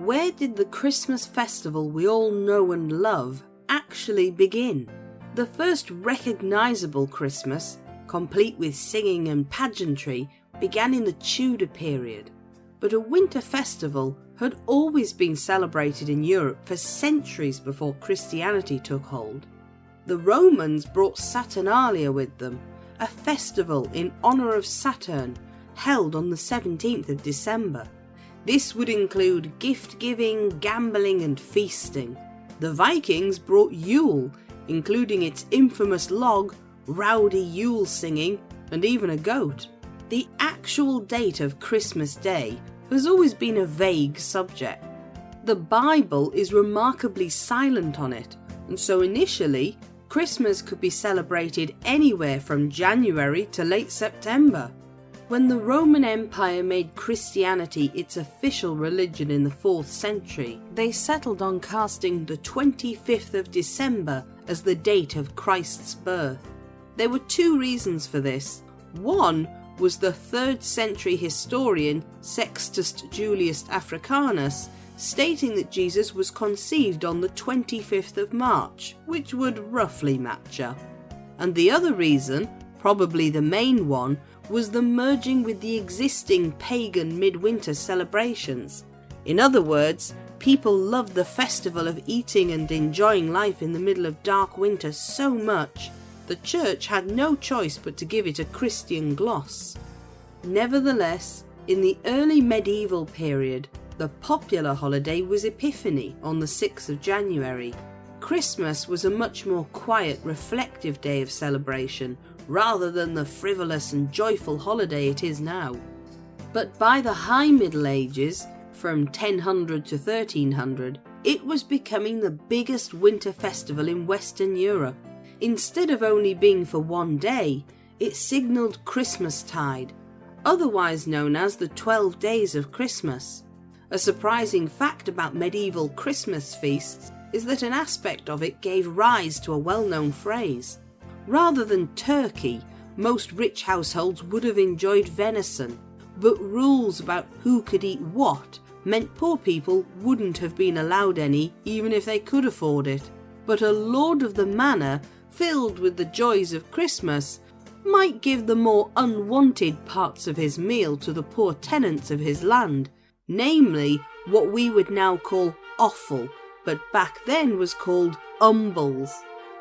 where did the Christmas festival we all know and love actually begin? The first recognisable Christmas, complete with singing and pageantry, began in the Tudor period, but a winter festival had always been celebrated in Europe for centuries before Christianity took hold. The Romans brought Saturnalia with them, a festival in honour of Saturn, held on the 17th of December. This would include gift-giving, gambling and feasting. The Vikings brought Yule, including its infamous log, rowdy Yule singing, and even a goat. The actual date of Christmas Day has always been a vague subject. The Bible is remarkably silent on it, and so initially, Christmas could be celebrated anywhere from January to late September. When the Roman Empire made Christianity its official religion in the 4th century, they settled on casting the 25th of December as the date of Christ's birth. There were two reasons for this. One was the 3rd century historian Sextus Julius Africanus stating that Jesus was conceived on the 25th of March, which would roughly match up. And the other reason, probably the main one, was the merging with the existing pagan midwinter celebrations. In other words, people loved the festival of eating and enjoying life in the middle of dark winter so much, the church had no choice but to give it a Christian gloss. Nevertheless, in the early medieval period, the popular holiday was Epiphany on the 6th of January. Christmas was a much more quiet, reflective day of celebration, rather than the frivolous and joyful holiday it is now. But by the High Middle Ages, from 1000 to 1300, it was becoming the biggest winter festival in Western Europe. Instead of only being for one day, it signalled Christmastide, otherwise known as the 12 Days of Christmas. A surprising fact about medieval Christmas feasts is that an aspect of it gave rise to a well-known phrase. Rather than turkey, most rich households would have enjoyed venison, but rules about who could eat what meant poor people wouldn't have been allowed any even if they could afford it. But a lord of the manor, filled with the joys of Christmas, might give the more unwanted parts of his meal to the poor tenants of his land, namely what we would now call offal, but back then was called umbles.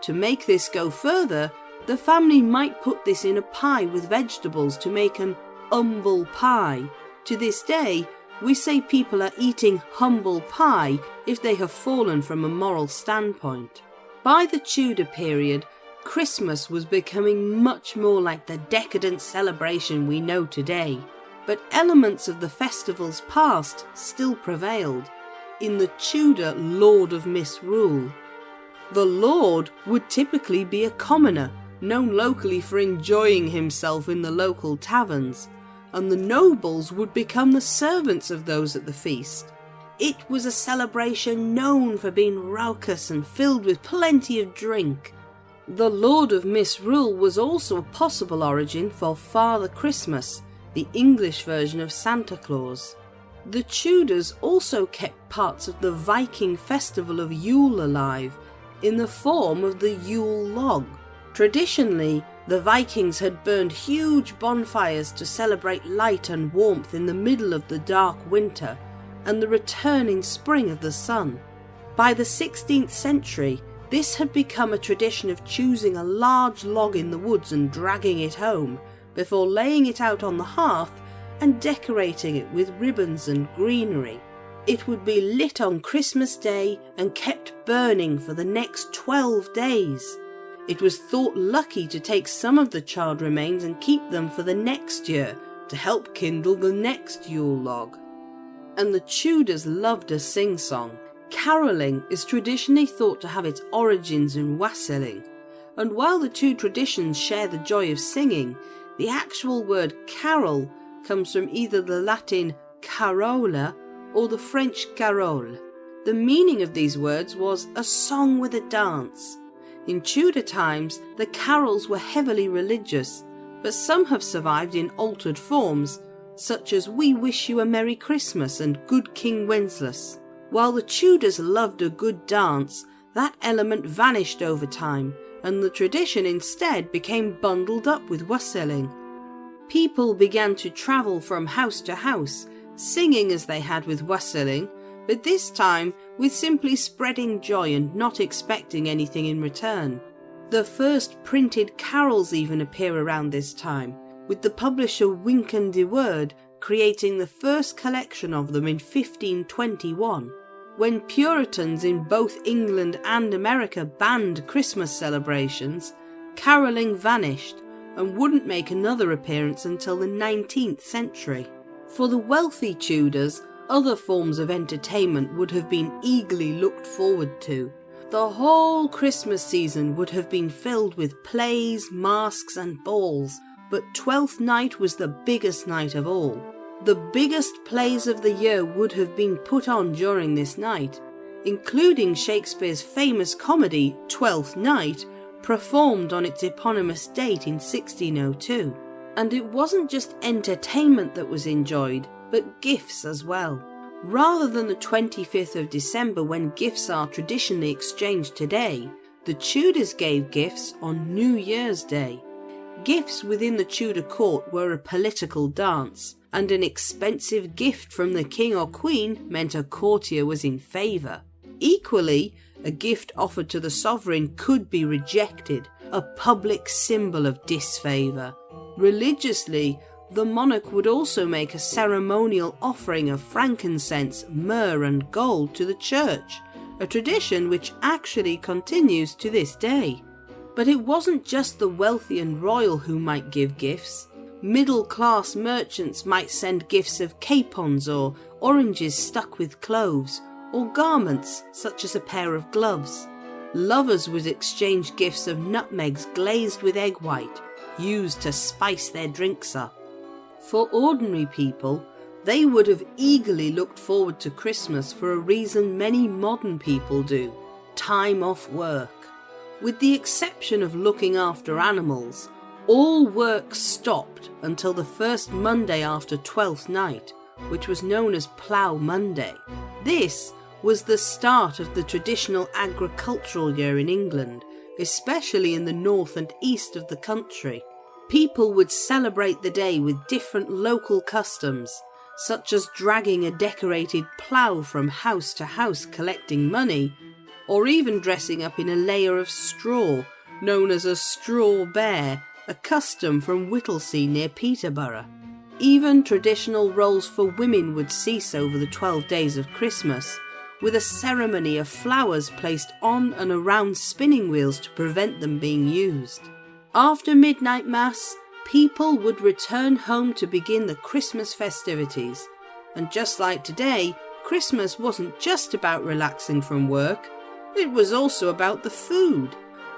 To make this go further, the family might put this in a pie with vegetables to make an umble pie. To this day, we say people are eating humble pie if they have fallen from a moral standpoint. By the Tudor period, Christmas was becoming much more like the decadent celebration we know today, but elements of the festival's past still prevailed in the Tudor Lord of Misrule. The Lord would typically be a commoner, known locally for enjoying himself in the local taverns, and the nobles would become the servants of those at the feast. It was a celebration known for being raucous and filled with plenty of drink. The Lord of Misrule was also a possible origin for Father Christmas, the English version of Santa Claus. The Tudors also kept parts of the Viking festival of Yule alive, in the form of the Yule log. Traditionally, the Vikings had burned huge bonfires to celebrate light and warmth in the middle of the dark winter and the returning spring of the sun. By the 16th century, this had become a tradition of choosing a large log in the woods and dragging it home, before laying it out on the hearth and decorating it with ribbons and greenery. It would be lit on Christmas Day and kept burning for the next 12 days. It was thought lucky to take some of the charred remains and keep them for the next year to help kindle the next Yule log. And the Tudors loved a sing-song. Carolling is traditionally thought to have its origins in wassailing, and while the two traditions share the joy of singing, the actual word carol comes from either the Latin carola or the French carole. The meaning of these words was a song with a dance. In Tudor times, the carols were heavily religious, but some have survived in altered forms, such as We Wish You a Merry Christmas and Good King Wenceslas. While the Tudors loved a good dance, that element vanished over time, and the tradition instead became bundled up with wassailing. People began to travel from house to house, singing as they had with wassailing, but this time with simply spreading joy and not expecting anything in return. The first printed carols even appear around this time, with the publisher Ungson de Word creating the first collection of them in 1521. When Puritans in both England and America banned Christmas celebrations, caroling vanished and wouldn't make another appearance until the 19th century. For the wealthy Tudors, other forms of entertainment would have been eagerly looked forward to. The whole Christmas season would have been filled with plays, masks and balls, but Twelfth Night was the biggest night of all. The biggest plays of the year would have been put on during this night, including Shakespeare's famous comedy Twelfth Night, performed on its eponymous date in 1602. And it wasn't just entertainment that was enjoyed, but gifts as well. Rather than the 25th of December when gifts are traditionally exchanged today, the Tudors gave gifts on New Year's Day. Gifts within the Tudor court were a political dance, and an expensive gift from the king or queen meant a courtier was in favour. Equally, a gift offered to the sovereign could be rejected, a public symbol of disfavour. Religiously, the monarch would also make a ceremonial offering of frankincense, myrrh and gold to the church, a tradition which actually continues to this day. But it wasn't just the wealthy and royal who might give gifts. Middle-class merchants might send gifts of capons or oranges stuck with cloves, or garments such as a pair of gloves. Lovers would exchange gifts of nutmegs glazed with egg white, used to spice their drinks up. For ordinary people, they would have eagerly looked forward to Christmas for a reason many modern people do: time off work. With the exception of looking after animals, all work stopped until the first Monday after Twelfth Night, which was known as Plough Monday. This was the start of the traditional agricultural year in England, especially in the north and east of the country. People would celebrate the day with different local customs, such as dragging a decorated plough from house to house collecting money, or even dressing up in a layer of straw, known as a straw bear, a custom from Whittlesea near Peterborough. Even traditional roles for women would cease over the 12 days of Christmas, with a ceremony of flowers placed on and around spinning wheels to prevent them being used. After midnight mass, people would return home to begin the Christmas festivities. And just like today, Christmas wasn't just about relaxing from work, it was also about the food.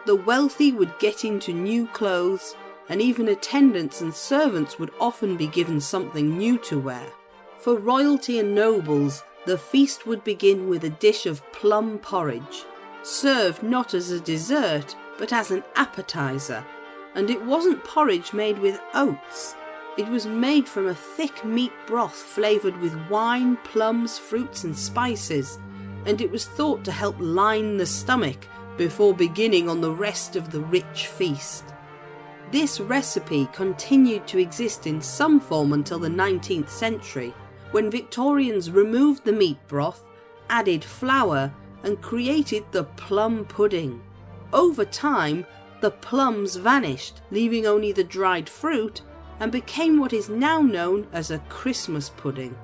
The wealthy would get into new clothes, and even attendants and servants would often be given something new to wear. For royalty and nobles, the feast would begin with a dish of plum porridge, served not as a dessert, but as an appetizer. And it wasn't porridge made with oats. It was made from a thick meat broth flavoured with wine, plums, fruits and spices, and it was thought to help line the stomach before beginning on the rest of the rich feast. This recipe continued to exist in some form until the 19th century, when Victorians removed the meat broth, added flour and created the plum pudding. Over time, the plums vanished, leaving only the dried fruit, and became what is now known as a Christmas pudding.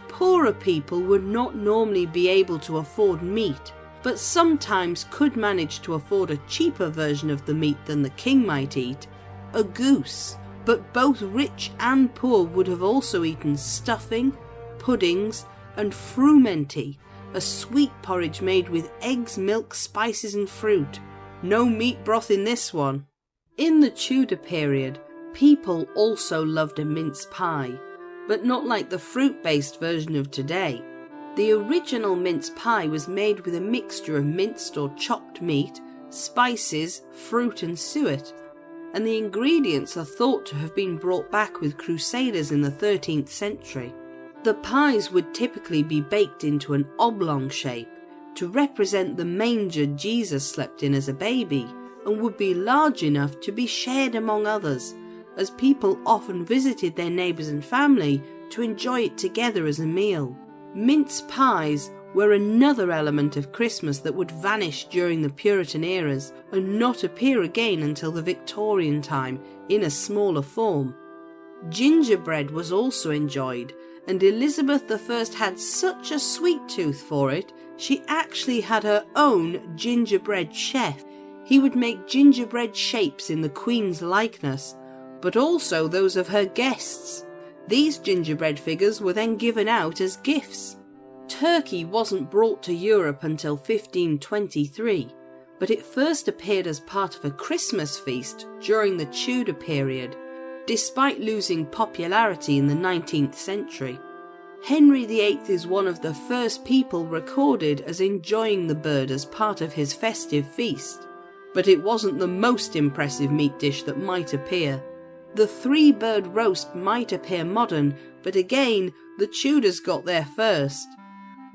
Poorer people would not normally be able to afford meat, but sometimes could manage to afford a cheaper version of the meat than the king might eat, a goose. But both rich and poor would have also eaten stuffing, puddings, and frumenty, a sweet porridge made with eggs, milk, spices and fruit. No meat broth in this one. In the Tudor period, people also loved a mince pie, but not like the fruit-based version of today. The original mince pie was made with a mixture of minced or chopped meat, spices, fruit and suet, and the ingredients are thought to have been brought back with crusaders in the 13th century. The pies would typically be baked into an oblong shape to represent the manger Jesus slept in as a baby, and would be large enough to be shared among others, as people often visited their neighbours and family to enjoy it together as a meal. Mince pies were another element of Christmas that would vanish during the Puritan eras and not appear again until the Victorian time in a smaller form. Gingerbread was also enjoyed, and Elizabeth I had such a sweet tooth for it, she actually had her own gingerbread chef. He would make gingerbread shapes in the Queen's likeness, but also those of her guests. These gingerbread figures were then given out as gifts. Turkey wasn't brought to Europe until 1523, but it first appeared as part of a Christmas feast during the Tudor period, despite losing popularity in the 19th century. Henry VIII is one of the first people recorded as enjoying the bird as part of his festive feast, but it wasn't the most impressive meat dish that might appear. The three-bird roast might appear modern, but again, the Tudors got there first.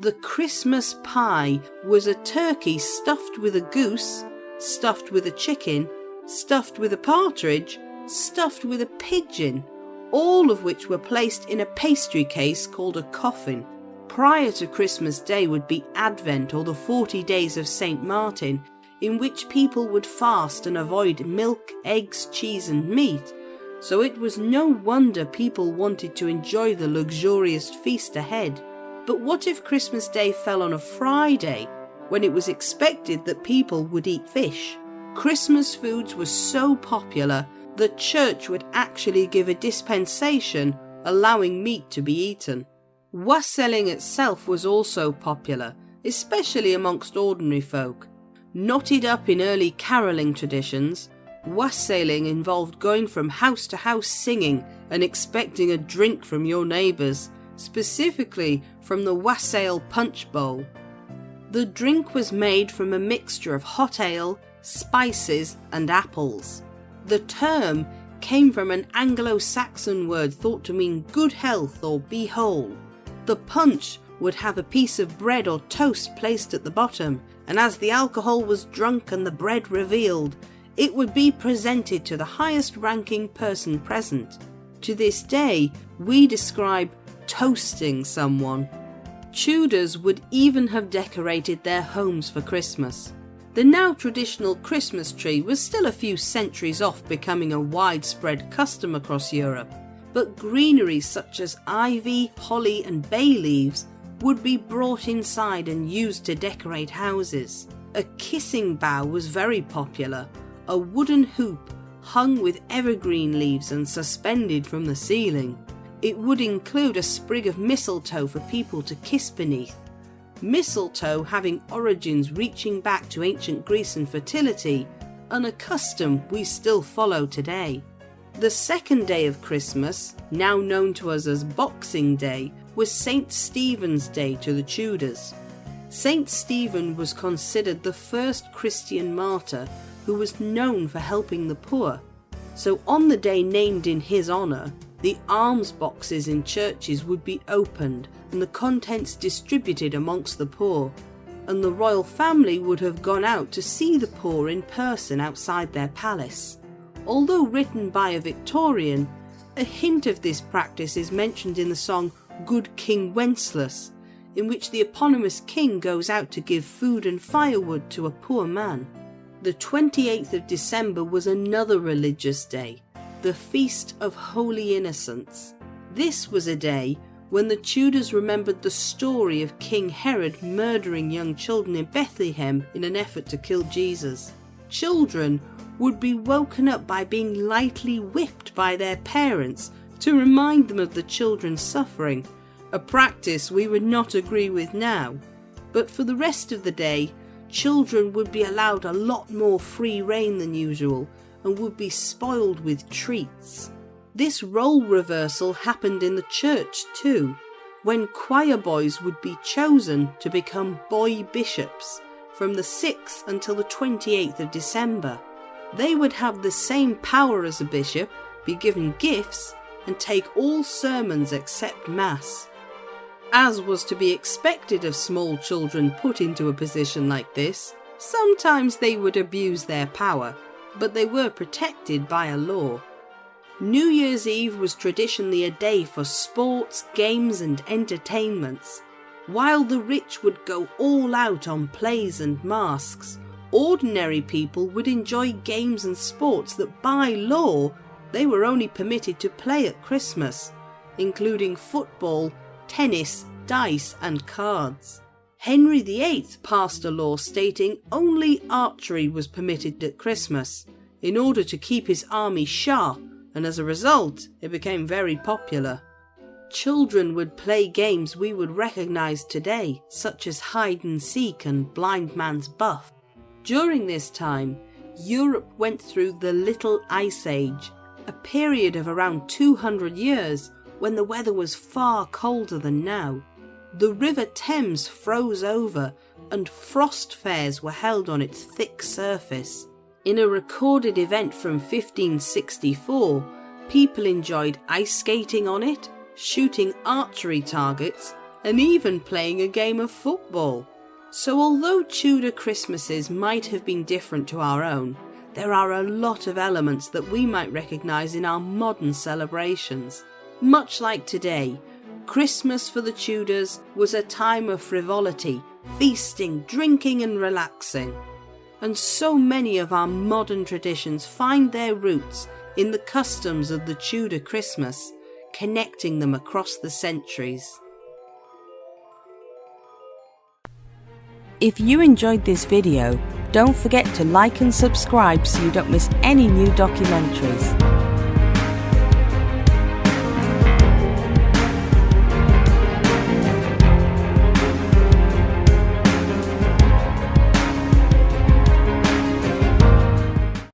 The Christmas pie was a turkey stuffed with a goose, stuffed with a chicken, stuffed with a partridge, stuffed with a pigeon, all of which were placed in a pastry case called a coffin. Prior to Christmas Day would be Advent, or the 40 days of St. Martin, in which people would fast and avoid milk, eggs, cheese and meat, so it was no wonder people wanted to enjoy the luxurious feast ahead. But what if Christmas Day fell on a Friday, when it was expected that people would eat fish? Christmas foods were so popular, the church would actually give a dispensation allowing meat to be eaten. Wassailing itself was also popular, especially amongst ordinary folk. Knotted up in early carolling traditions, wassailing involved going from house to house singing and expecting a drink from your neighbours, specifically from the wassail punch bowl. The drink was made from a mixture of hot ale, spices and apples. The term came from an Anglo-Saxon word thought to mean good health or be whole. The punch would have a piece of bread or toast placed at the bottom, and as the alcohol was drunk and the bread revealed, it would be presented to the highest ranking person present. To this day, we describe toasting someone. Tudors would even have decorated their homes for Christmas. The now traditional Christmas tree was still a few centuries off becoming a widespread custom across Europe, but greenery such as ivy, holly and bay leaves would be brought inside and used to decorate houses. A kissing bough was very popular, a wooden hoop hung with evergreen leaves and suspended from the ceiling. It would include a sprig of mistletoe for people to kiss beneath. Mistletoe having origins reaching back to ancient Greece and fertility, and a custom we still follow today. The second day of Christmas, now known to us as Boxing Day, was St. Stephen's Day to the Tudors. St. Stephen was considered the first Christian martyr who was known for helping the poor. So on the day named in his honour, the alms boxes in churches would be opened and the contents distributed amongst the poor, and the royal family would have gone out to see the poor in person outside their palace. Although written by a Victorian, a hint of this practice is mentioned in the song Good King Wenceslas, in which the eponymous king goes out to give food and firewood to a poor man. The 28th of December was another religious day, the Feast of Holy Innocents. This was a day when the Tudors remembered the story of King Herod murdering young children in Bethlehem in an effort to kill Jesus. Children would be woken up by being lightly whipped by their parents to remind them of the children's suffering, a practice we would not agree with now. But for the rest of the day, children would be allowed a lot more free rein than usual and would be spoiled with treats. This role reversal happened in the church too, when choir boys would be chosen to become boy bishops from the 6th until the 28th of December. They would have the same power as a bishop, be given gifts, and take all sermons except Mass. As was to be expected of small children put into a position like this, sometimes they would abuse their power, but they were protected by a law. New Year's Eve was traditionally a day for sports, games and entertainments. While the rich would go all out on plays and masks, ordinary people would enjoy games and sports that by law they were only permitted to play at Christmas, including football, tennis, dice and cards. Henry VIII passed a law stating only archery was permitted at Christmas, in order to keep his army sharp, and as a result it became very popular. Children would play games we would recognise today, such as hide and seek and blind man's buff. During this time, Europe went through the Little Ice Age, a period of around 200 years when the weather was far colder than now. The River Thames froze over and frost fairs were held on its thick surface. In a recorded event from 1564, people enjoyed ice skating on it, shooting archery targets, and even playing a game of football. So although Tudor Christmases might have been different to our own, there are a lot of elements that we might recognise in our modern celebrations. Much like today, Christmas for the Tudors was a time of frivolity, feasting, drinking and relaxing. And so many of our modern traditions find their roots in the customs of the Tudor Christmas, connecting them across the centuries. If you enjoyed this video, don't forget to like and subscribe so you don't miss any new documentaries.